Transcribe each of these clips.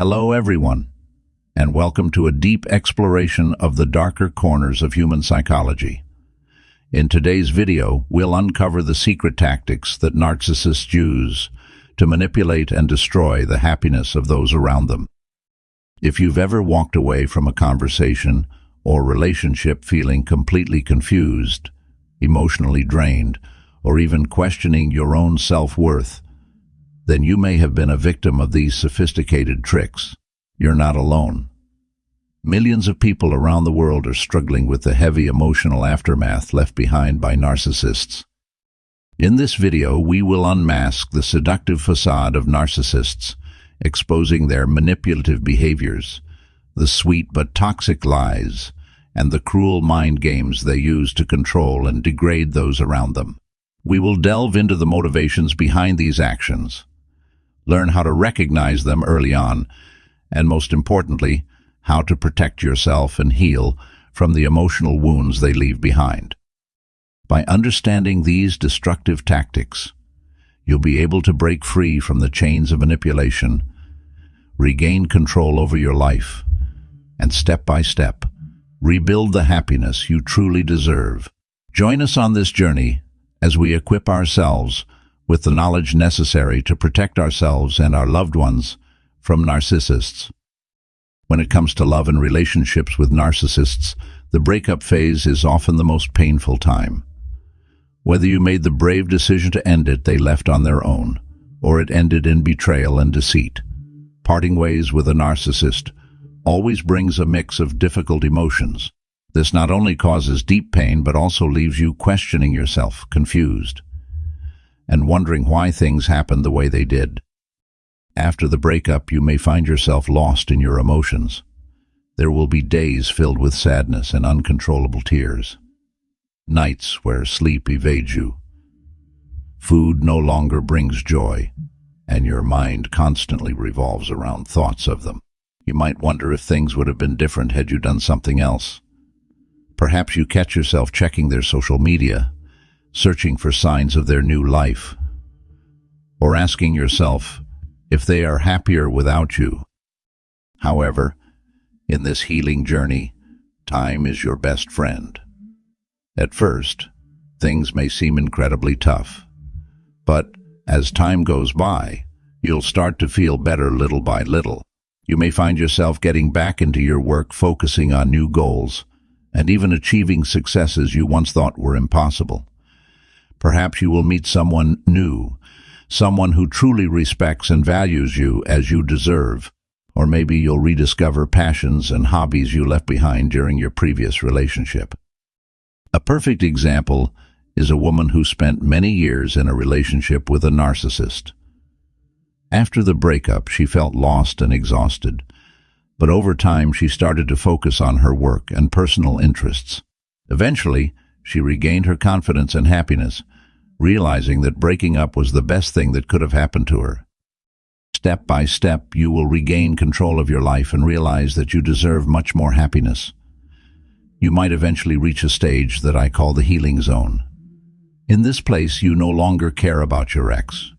Hello everyone, and welcome to a deep exploration of the darker corners of human psychology. In today's video, we'll uncover the secret tactics that narcissists use to manipulate and destroy the happiness of those around them. If you've ever walked away from a conversation or relationship feeling completely confused, emotionally drained, or even questioning your own self-worth, then you may have been a victim of these sophisticated tricks. You're not alone. Millions of people around the world are struggling with the heavy emotional aftermath left behind by narcissists. In this video, we will unmask the seductive facade of narcissists, exposing their manipulative behaviors, the sweet but toxic lies, and the cruel mind games they use to control and degrade those around them. We will delve into the motivations behind these actions, learn how to recognize them early on, and most importantly, how to protect yourself and heal from the emotional wounds they leave behind. By understanding these destructive tactics, you'll be able to break free from the chains of manipulation, regain control over your life, and step by step, rebuild the happiness you truly deserve. Join us on this journey as we equip ourselves with the knowledge necessary to protect ourselves and our loved ones from narcissists. When it comes to love and relationships with narcissists, the breakup phase is often the most painful time. Whether you made the brave decision to end it they left on their own, or it ended in betrayal and deceit, parting ways with a narcissist always brings a mix of difficult emotions. This not only causes deep pain but also leaves you questioning yourself, confused, and wondering why things happened the way they did. After the breakup, you may find yourself lost in your emotions. There will be days filled with sadness and uncontrollable tears, nights where sleep evades you. Food no longer brings joy, and your mind constantly revolves around thoughts of them. You might wonder if things would have been different had you done something else. Perhaps you catch yourself checking their social media, searching for signs of their new life, or asking yourself if they are happier without you. However, in this healing journey, time is your best friend. At first, things may seem incredibly tough, but as time goes by, you'll start to feel better little by little. You may find yourself getting back into your work, focusing on new goals, and even achieving successes you once thought were impossible. Perhaps you will meet someone new, someone who truly respects and values you as you deserve, or maybe you'll rediscover passions and hobbies you left behind during your previous relationship. A perfect example is a woman who spent many years in a relationship with a narcissist. After the breakup, she felt lost and exhausted, but over time she started to focus on her work and personal interests. Eventually, she regained her confidence and happiness, realizing that breaking up was the best thing that could have happened to her. Step by step, you will regain control of your life and realize that you deserve much more happiness. You might eventually reach a stage that I call the healing zone. In this place, you no longer care about your ex.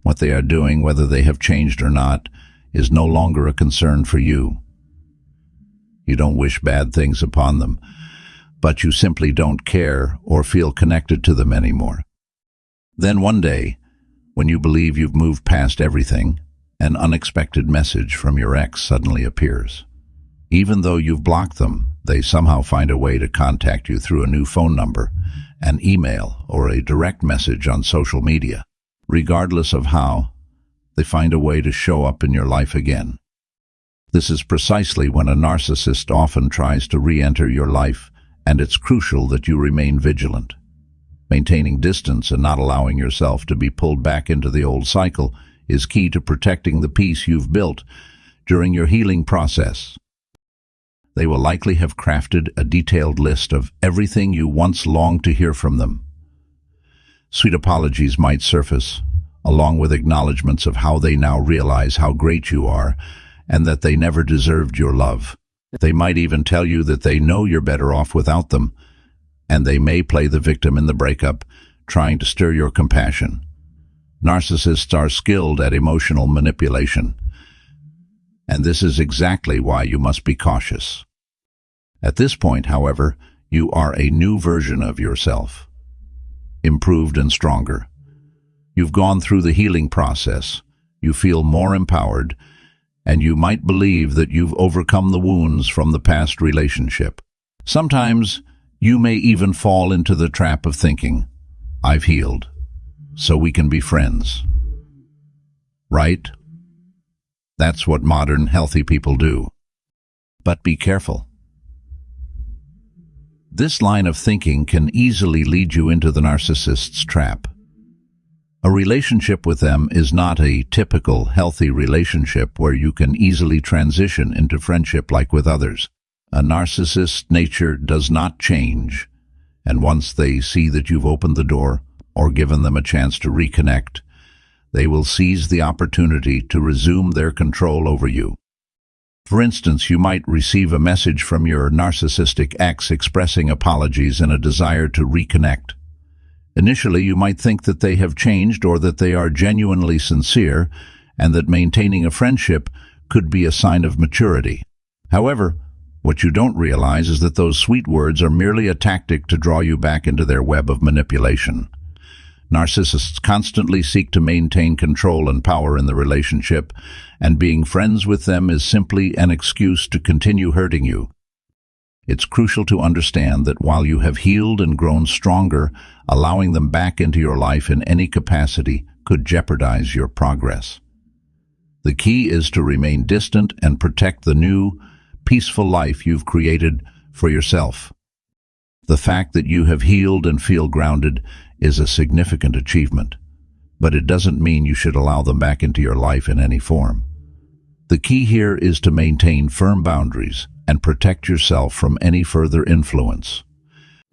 What they are doing, whether they have changed or not, is no longer a concern for you. You don't wish bad things upon them, but you simply don't care or feel connected to them anymore. Then one day, when you believe you've moved past everything, an unexpected message from your ex suddenly appears. Even though you've blocked them, they somehow find a way to contact you through a new phone number, an email, or a direct message on social media. Regardless of how, they find a way to show up in your life again. This is precisely when a narcissist often tries to re-enter your life, and it's crucial that you remain vigilant. Maintaining distance and not allowing yourself to be pulled back into the old cycle is key to protecting the peace you've built during your healing process. They will likely have crafted a detailed list of everything you once longed to hear from them. Sweet apologies might surface, along with acknowledgments of how they now realize how great you are and that they never deserved your love. They might even tell you that they know you're better off without them, and they may play the victim in the breakup, trying to stir your compassion. Narcissists are skilled at emotional manipulation. And this is exactly why you must be cautious. At this point, however, you are a new version of yourself, improved and stronger. You've gone through the healing process, you feel more empowered, and you might believe that you've overcome the wounds from the past relationship. Sometimes you may even fall into the trap of thinking, "I've healed, so we can be friends." Right? That's what modern healthy people do. But be careful. This line of thinking can easily lead you into the narcissist's trap. A relationship with them is not a typical healthy relationship where you can easily transition into friendship like with others. A narcissist's nature does not change, and once they see that you've opened the door or given them a chance to reconnect, they will seize the opportunity to resume their control over you. For instance, you might receive a message from your narcissistic ex expressing apologies and a desire to reconnect. Initially, you might think that they have changed or that they are genuinely sincere, and that maintaining a friendship could be a sign of maturity. However, what you don't realize is that those sweet words are merely a tactic to draw you back into their web of manipulation. Narcissists constantly seek to maintain control and power in the relationship, and being friends with them is simply an excuse to continue hurting you. It's crucial to understand that while you have healed and grown stronger, allowing them back into your life in any capacity could jeopardize your progress. The key is to remain distant and protect the new, peaceful life you've created for yourself. The fact that you have healed and feel grounded is a significant achievement, but it doesn't mean you should allow them back into your life in any form. The key here is to maintain firm boundaries and protect yourself from any further influence.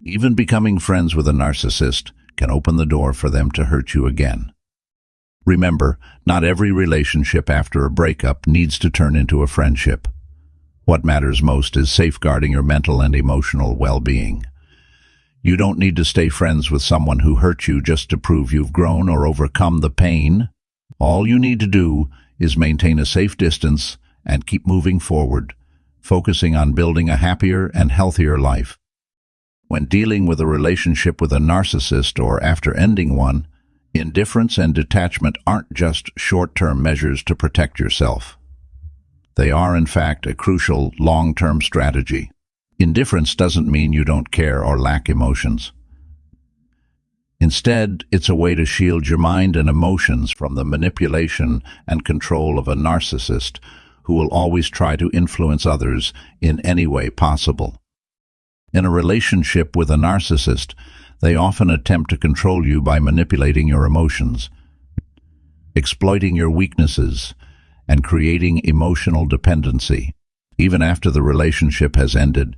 Even becoming friends with a narcissist can open the door for them to hurt you again. Remember, not every relationship after a breakup needs to turn into a friendship. What matters most is safeguarding your mental and emotional well-being. You don't need to stay friends with someone who hurt you just to prove you've grown or overcome the pain. All you need to do is maintain a safe distance and keep moving forward, focusing on building a happier and healthier life. When dealing with a relationship with a narcissist or after ending one, indifference and detachment aren't just short-term measures to protect yourself. They are, in fact, a crucial long-term strategy. Indifference doesn't mean you don't care or lack emotions. Instead, it's a way to shield your mind and emotions from the manipulation and control of a narcissist who will always try to influence others in any way possible. In a relationship with a narcissist, they often attempt to control you by manipulating your emotions, exploiting your weaknesses, and creating emotional dependency. Even after the relationship has ended,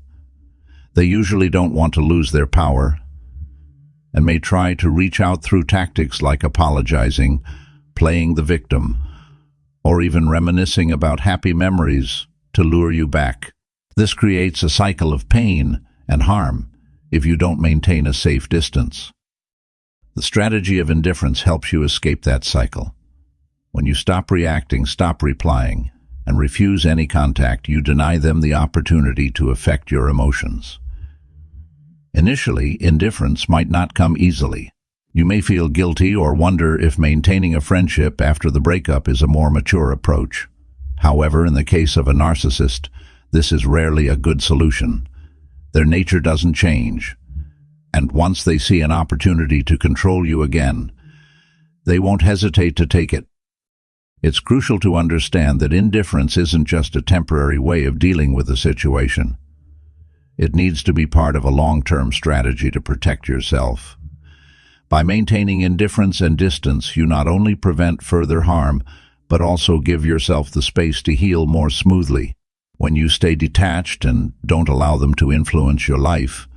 they usually don't want to lose their power and may try to reach out through tactics like apologizing, playing the victim, or even reminiscing about happy memories to lure you back. This creates a cycle of pain and harm if you don't maintain a safe distance. The strategy of indifference helps you escape that cycle. When you stop reacting, stop replying, and refuse any contact, you deny them the opportunity to affect your emotions. Initially, indifference might not come easily. You may feel guilty or wonder if maintaining a friendship after the breakup is a more mature approach. However, in the case of a narcissist, this is rarely a good solution. Their nature doesn't change, and once they see an opportunity to control you again, they won't hesitate to take it. It's crucial to understand that indifference isn't just a temporary way of dealing with the situation. It needs to be part of a long-term strategy to protect yourself. By maintaining indifference and distance, you not only prevent further harm, but also give yourself the space to heal more smoothly. When you stay detached and don't allow them to influence your life,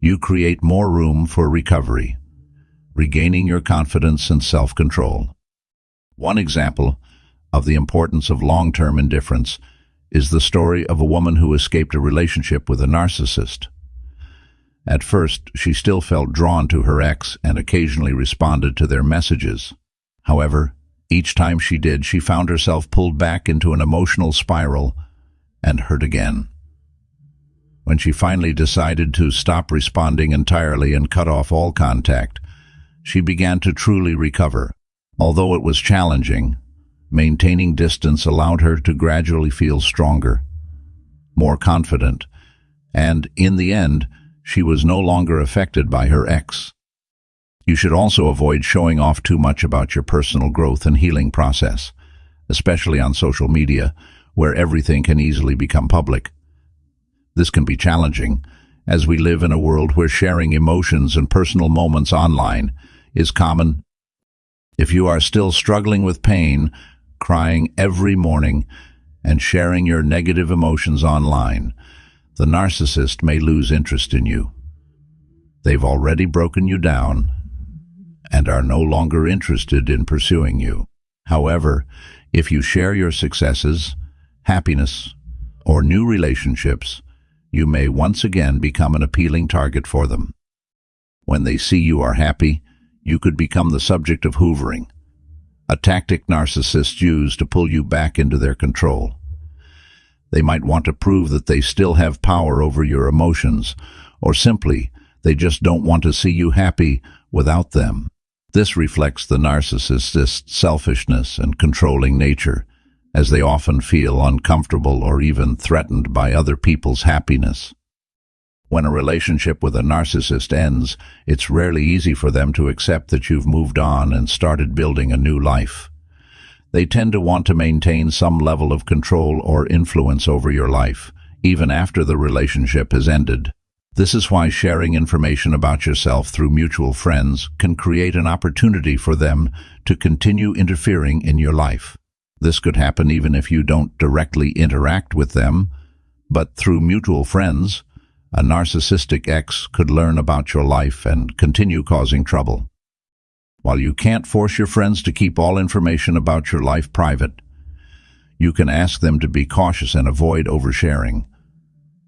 you create more room for recovery, regaining your confidence and self-control. One example of the importance of long-term indifference is the story of a woman who escaped a relationship with a narcissist. At first, she still felt drawn to her ex and occasionally responded to their messages. However, Each time she did, she found herself pulled back into an emotional spiral and hurt again. When she finally decided to stop responding entirely and cut off all contact, she began to truly recover. Although it was challenging, maintaining distance allowed her to gradually feel stronger, more confident, and in the end, she was no longer affected by her ex. You should also avoid showing off too much about your personal growth and healing process, especially on social media, where everything can easily become public. This can be challenging, as we live in a world where sharing emotions and personal moments online is common. If you are still struggling with pain, crying every morning, and sharing your negative emotions online, the narcissist may lose interest in you. They've already broken you down and are no longer interested in pursuing you. However, if you share your successes, happiness, or new relationships, you may once again become an appealing target for them. When they see you are happy, you could become the subject of hoovering, a tactic narcissists use to pull you back into their control. They might want to prove that they still have power over your emotions, or simply, they just don't want to see you happy without them. This reflects the narcissist's selfishness and controlling nature, as they often feel uncomfortable or even threatened by other people's happiness. When a relationship with a narcissist ends, it's rarely easy for them to accept that you've moved on and started building a new life. They tend to want to maintain some level of control or influence over your life, even after the relationship has ended. This is why sharing information about yourself through mutual friends can create an opportunity for them to continue interfering in your life. This could happen even if you don't directly interact with them, but through mutual friends, a narcissistic ex could learn about your life and continue causing trouble. While you can't force your friends to keep all information about your life private, you can ask them to be cautious and avoid oversharing.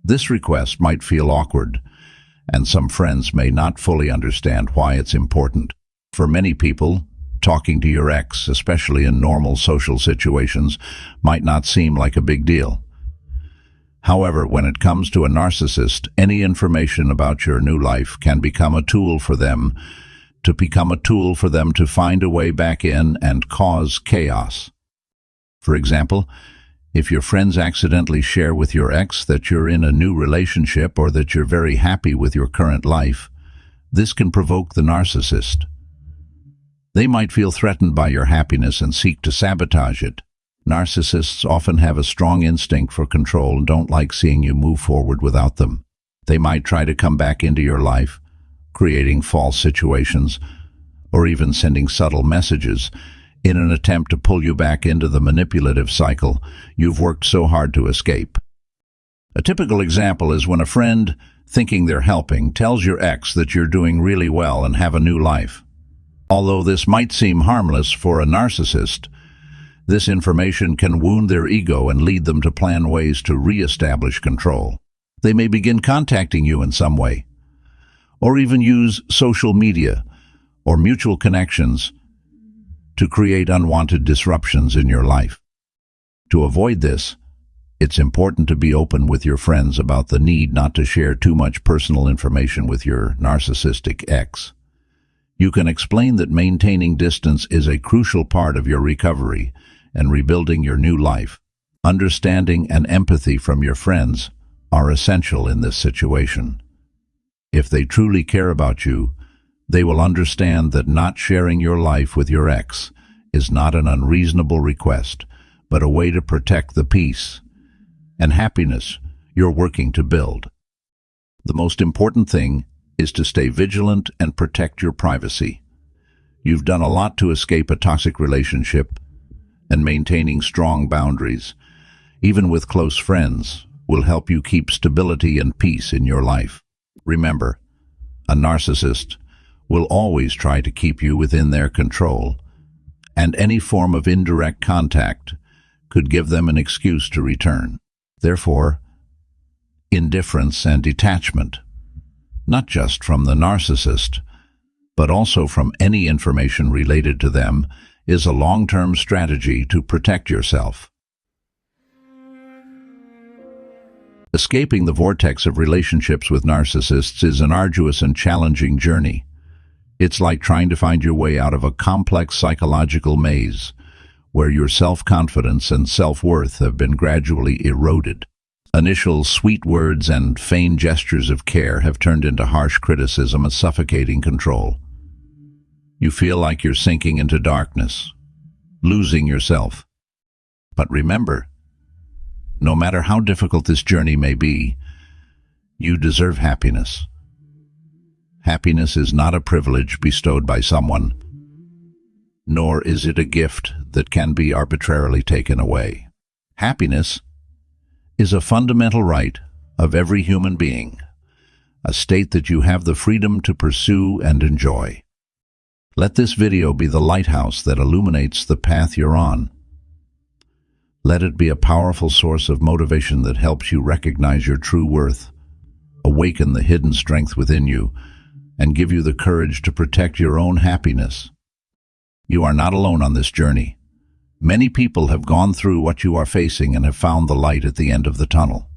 This request might feel awkward, and some friends may not fully understand why it's important. For many people, talking to your ex, especially in normal social situations, might not seem like a big deal. However, when it comes to a narcissist, any information about your new life can become a tool for them to find a way back in and cause chaos. For example, if your friends accidentally share with your ex that you're in a new relationship or that you're very happy with your current life, this can provoke the narcissist. They might feel threatened by your happiness and seek to sabotage it. Narcissists often have a strong instinct for control and don't like seeing you move forward without them. They might try to come back into your life, creating false situations, or even sending subtle messages in an attempt to pull you back into the manipulative cycle you've worked so hard to escape. A typical example is when a friend, thinking they're helping, tells your ex that you're doing really well and have a new life. Although this might seem harmless for a narcissist, this information can wound their ego and lead them to plan ways to re-establish control. They may begin contacting you in some way, or even use social media or mutual connections to create unwanted disruptions in your life. To avoid this, it's important to be open with your friends about the need not to share too much personal information with your narcissistic ex. You can explain that maintaining distance is a crucial part of your recovery and rebuilding your new life. Understanding and empathy from your friends are essential in this situation. If they truly care about you, they will understand that not sharing your life with your ex is not an unreasonable request, but a way to protect the peace and happiness you're working to build. The most important thing is to stay vigilant and protect your privacy. You've done a lot to escape a toxic relationship, and maintaining strong boundaries, even with close friends, will help you keep stability and peace in your life. Remember, a narcissist will always try to keep you within their control, and any form of indirect contact could give them an excuse to return. Therefore, indifference and detachment, not just from the narcissist, but also from any information related to them, is a long-term strategy to protect yourself. Escaping the vortex of relationships with narcissists is an arduous and challenging journey. It's like trying to find your way out of a complex psychological maze, where your self-confidence and self-worth have been gradually eroded. Initial sweet words and feigned gestures of care have turned into harsh criticism and suffocating control. You feel like you're sinking into darkness, losing yourself. But remember, no matter how difficult this journey may be, you deserve happiness. Happiness is not a privilege bestowed by someone, nor is it a gift that can be arbitrarily taken away. Happiness is a fundamental right of every human being, a state that you have the freedom to pursue and enjoy. Let this video be the lighthouse that illuminates the path you're on. Let it be a powerful source of motivation that helps you recognize your true worth, awaken the hidden strength within you, and give you the courage to protect your own happiness. You are not alone on this journey. Many people have gone through what you are facing and have found the light at the end of the tunnel.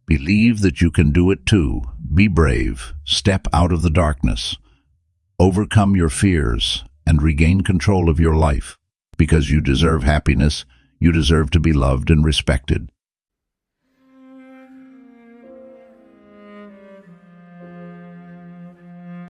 Believe that you can do it too. Be brave. Step out of the darkness. Overcome your fears and regain control of your life. Because you deserve happiness, you deserve to be loved and respected.